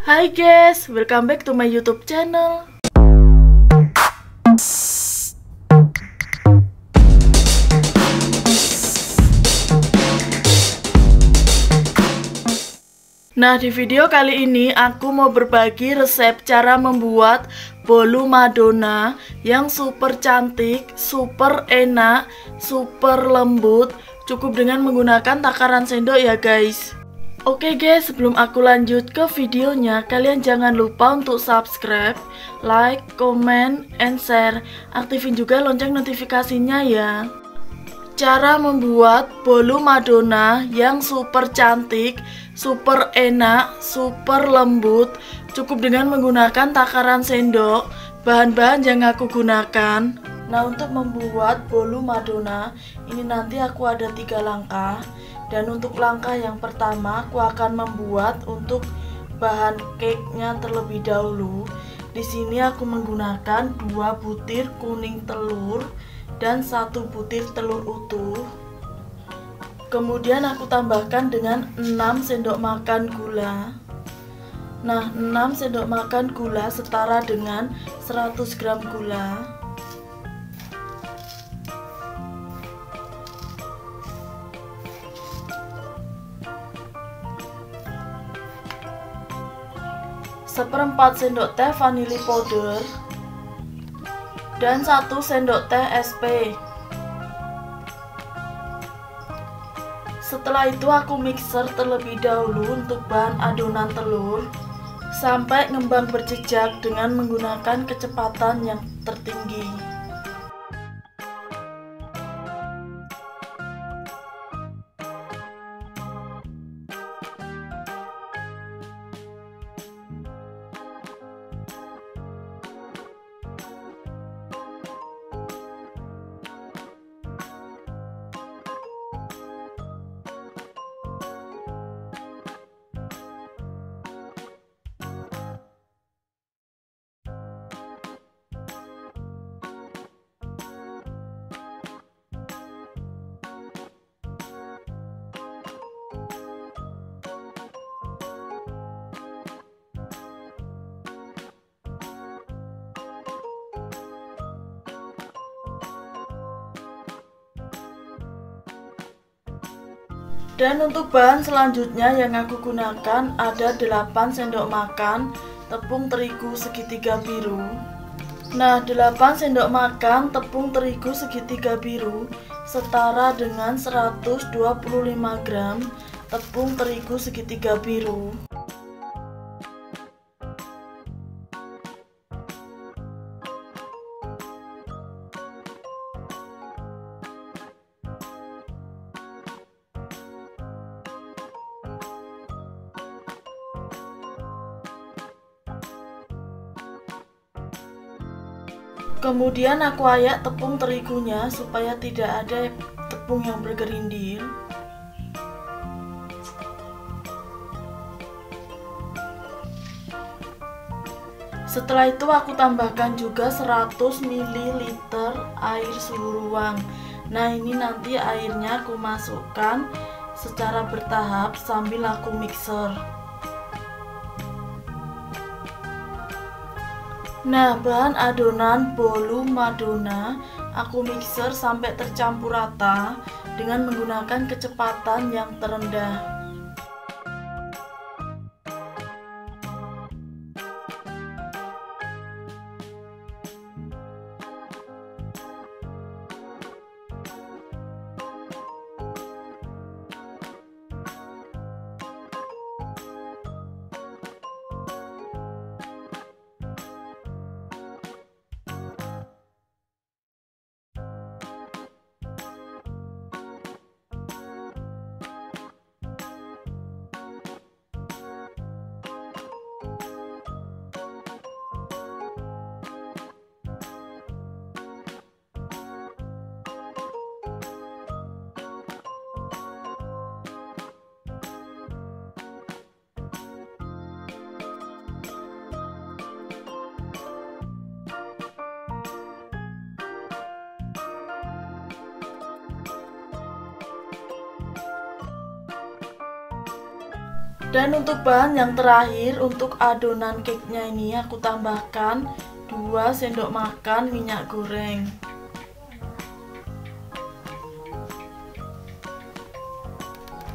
Hai guys, welcome back to my YouTube channel. Nah, di video kali ini aku mau berbagi resep cara membuat bolu Madonna yang super cantik, super enak, super lembut, cukup dengan menggunakan takaran sendok ya guys. Oke guys, sebelum aku lanjut ke videonya, kalian jangan lupa untuk subscribe, like, comment, and share. Aktifin juga lonceng notifikasinya ya. Cara membuat bolu Madonna yang super cantik, super enak, super lembut, cukup dengan menggunakan takaran sendok. Bahan-bahan yang aku gunakan. Nah, untuk membuat bolu Madonna ini nanti aku ada 3 langkah. Dan untuk langkah yang pertama aku akan membuat untuk bahan cake-nya terlebih dahulu. Di sini aku menggunakan 2 butir kuning telur dan 1 butir telur utuh. Kemudian aku tambahkan dengan 6 sendok makan gula. Nah, 6 sendok makan gula setara dengan 100 gram gula. Seperempat sendok teh vanili powder dan 1 sendok teh SP. Setelah itu aku mixer terlebih dahulu untuk bahan adonan telur sampai ngembang berjejak dengan menggunakan kecepatan yang tertinggi. Dan untuk bahan selanjutnya yang aku gunakan ada 8 sendok makan tepung terigu segitiga biru. Nah, 8 sendok makan tepung terigu segitiga biru setara dengan 125 gram tepung terigu segitiga biru. Kemudian aku ayak tepung terigunya supaya tidak ada tepung yang bergerindil. Setelah itu aku tambahkan juga 100 ml air suhu ruang. Nah, ini nanti airnya aku masukkan secara bertahap sambil aku mixer. Nah, bahan adonan bolu Madonna aku mixer sampai tercampur rata dengan menggunakan kecepatan yang terendah. Dan untuk bahan yang terakhir, untuk adonan cake-nya ini aku tambahkan 2 sendok makan minyak goreng.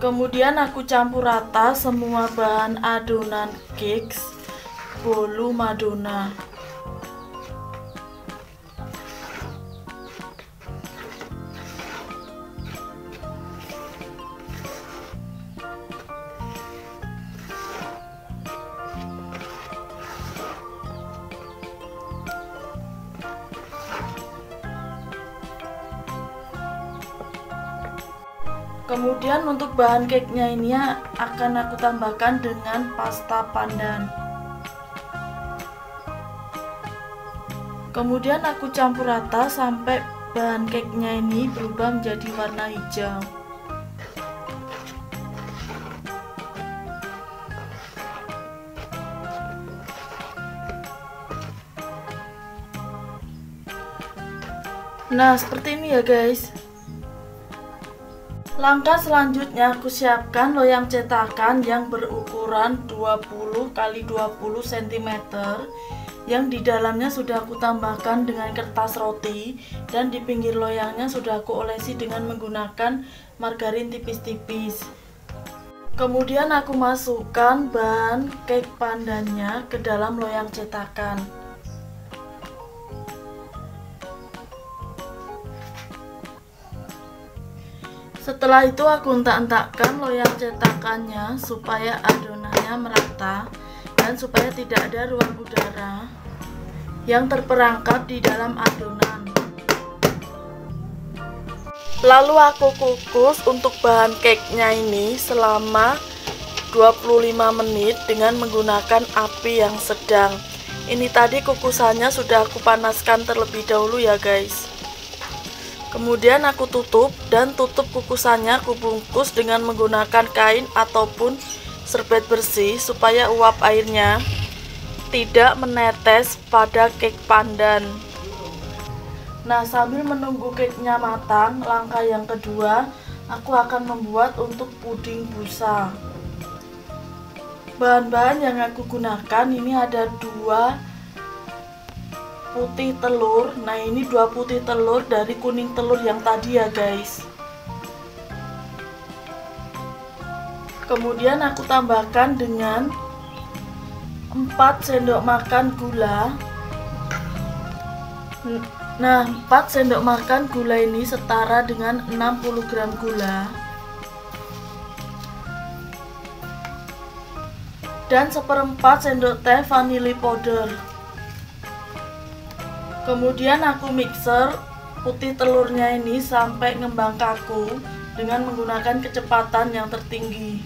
Kemudian aku campur rata semua bahan adonan cake bolu Madonna. Kemudian untuk bahan cake-nya ini akan aku tambahkan dengan pasta pandan. Kemudian aku campur rata sampai bahan cake-nya ini berubah menjadi warna hijau. Nah, seperti ini ya guys. Langkah selanjutnya aku siapkan loyang cetakan yang berukuran 20 x 20 cm yang di dalamnya sudah aku tambahkan dengan kertas roti, dan di pinggir loyangnya sudah aku olesi dengan menggunakan margarin tipis-tipis. Kemudian aku masukkan bahan cake pandannya ke dalam loyang cetakan. Setelah itu aku entak-entakkan loyang cetakannya supaya adonannya merata dan supaya tidak ada ruang udara yang terperangkap di dalam adonan. Lalu aku kukus untuk bahan cake-nya ini selama 25 menit dengan menggunakan api yang sedang. Ini tadi kukusannya sudah aku panaskan terlebih dahulu ya guys. Kemudian aku tutup, dan tutup kukusannya aku bungkus dengan menggunakan kain ataupun serbet bersih supaya uap airnya tidak menetes pada cake pandan. Nah, sambil menunggu cake-nya matang, langkah yang kedua aku akan membuat untuk puding busa. Bahan-bahan yang aku gunakan ini ada 2 putih telur. Nah, ini 2 putih telur dari kuning telur yang tadi ya guys. Kemudian aku tambahkan dengan 4 sendok makan gula. Nah, 4 sendok makan gula ini setara dengan 60 gram gula. Dan 1/4 sendok teh vanili powder. Kemudian aku mixer putih telurnya ini sampai ngembang kaku dengan menggunakan kecepatan yang tertinggi.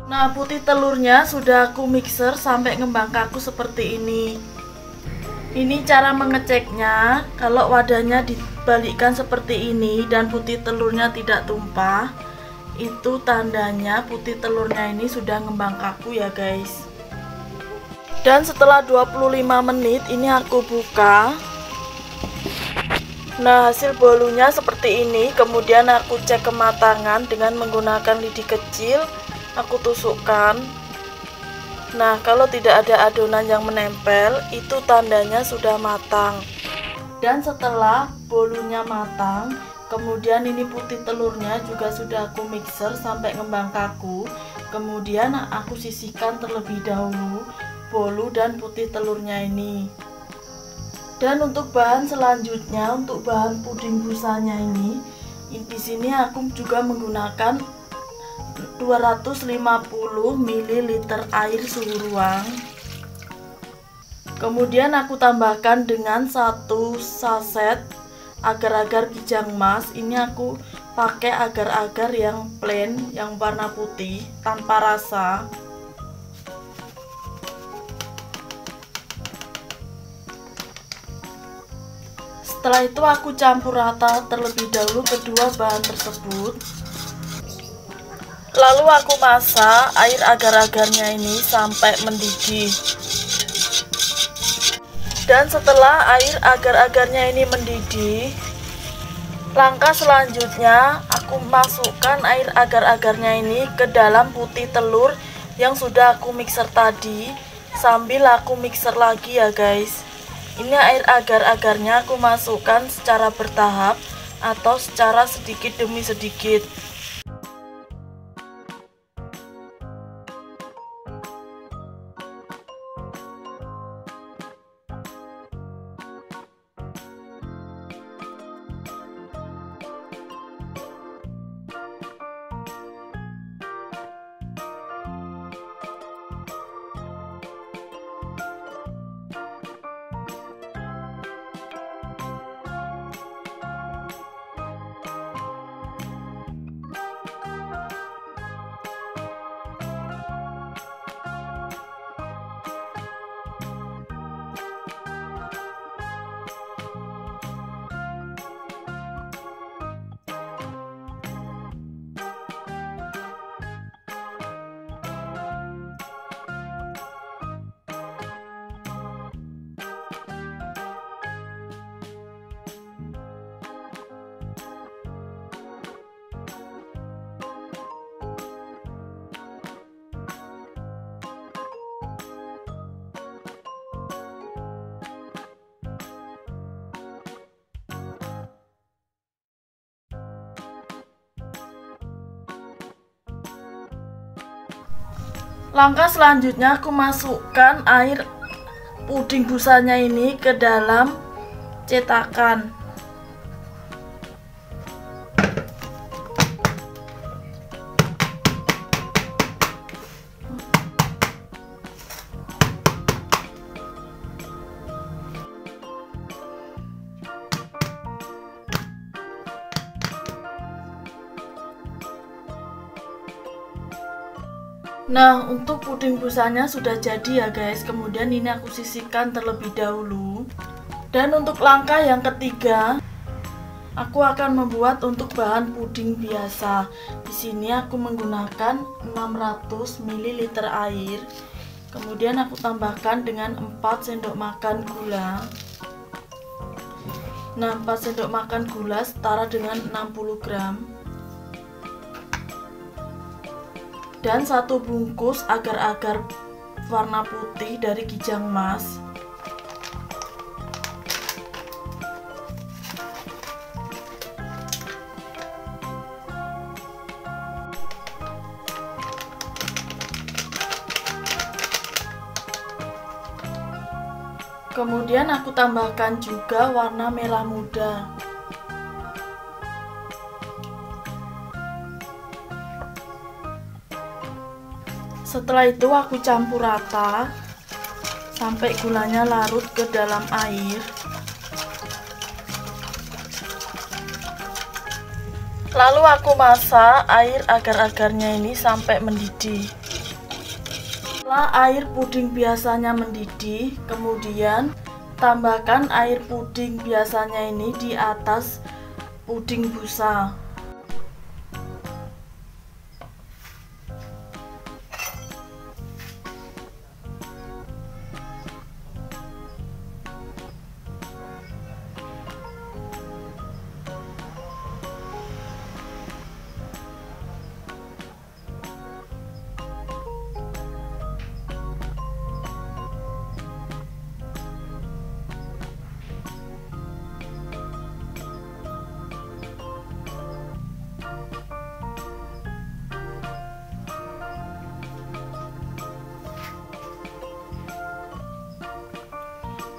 Nah, putih telurnya sudah aku mixer sampai ngembang kaku seperti ini. Ini cara mengeceknya. Kalau wadahnya dibalikkan seperti ini dan putih telurnya tidak tumpah, itu tandanya putih telurnya ini sudah ngembang kaku ya guys. Dan setelah 25 menit ini aku buka. Nah, hasil bolunya seperti ini. Kemudian aku cek kematangan dengan menggunakan lidi kecil. Aku tusukkan. Nah, kalau tidak ada adonan yang menempel, itu tandanya sudah matang. Dan setelah bolunya matang, kemudian ini putih telurnya juga sudah aku mixer sampai ngembang kaku. Kemudian aku sisihkan terlebih dahulu bolu dan putih telurnya ini. Dan untuk bahan selanjutnya, untuk bahan puding busanya ini, di sini aku juga menggunakan 250 ml air suhu ruang. Kemudian aku tambahkan dengan 1 saset agar-agar kijang emas. Ini aku pakai agar-agar yang plain, yang warna putih tanpa rasa. Setelah itu aku campur rata terlebih dahulu kedua bahan tersebut. Lalu aku masak air agar-agarnya ini sampai mendidih. Dan setelah air agar-agarnya ini mendidih, langkah selanjutnya aku masukkan air agar-agarnya ini ke dalam putih telur yang sudah aku mixer tadi, sambil aku mixer lagi ya guys. Ini air agar-agarnya aku masukkan secara bertahap atau secara sedikit demi sedikit. Langkah selanjutnya aku masukkan air puding busanya ini ke dalam cetakan. Nah, untuk puding busanya sudah jadi ya guys. Kemudian ini aku sisihkan terlebih dahulu. Dan untuk langkah yang ketiga, aku akan membuat untuk bahan puding biasa. Di sini aku menggunakan 600 ml air. Kemudian aku tambahkan dengan 4 sendok makan gula. Nah, 4 sendok makan gula setara dengan 60 gram. Dan 1 bungkus agar-agar warna putih dari kijang emas. Kemudian aku tambahkan juga warna merah muda. Setelah itu aku campur rata sampai gulanya larut ke dalam air. Lalu aku masak air agar-agarnya ini sampai mendidih. Setelah air puding biasanya mendidih, kemudian tambahkan air puding biasanya ini di atas puding busa.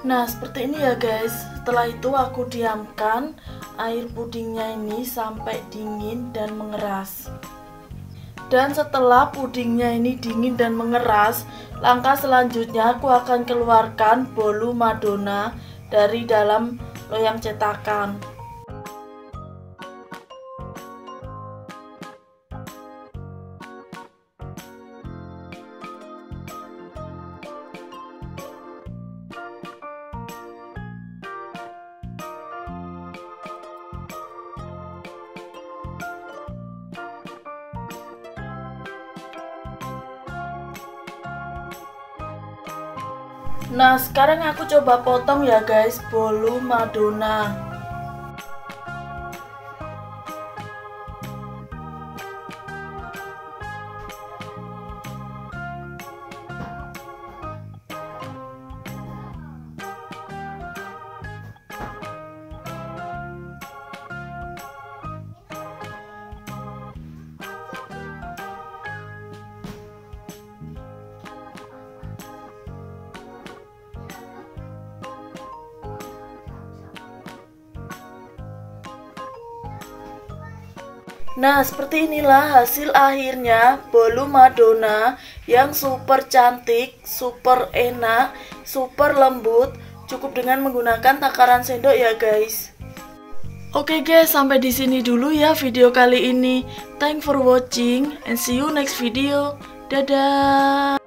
Nah, seperti ini ya guys. Setelah itu aku diamkan air pudingnya ini sampai dingin dan mengeras. Dan setelah pudingnya ini dingin dan mengeras, langkah selanjutnya aku akan keluarkan bolu Madonna dari dalam loyang cetakan. Nah, sekarang aku coba potong ya guys bolu Madonna. Nah, seperti inilah hasil akhirnya bolu Madonna yang super cantik, super enak, super lembut. Cukup dengan menggunakan takaran sendok ya guys. Oke guys, sampai di sini dulu ya video kali ini. Thanks for watching and see you next video. Dadah.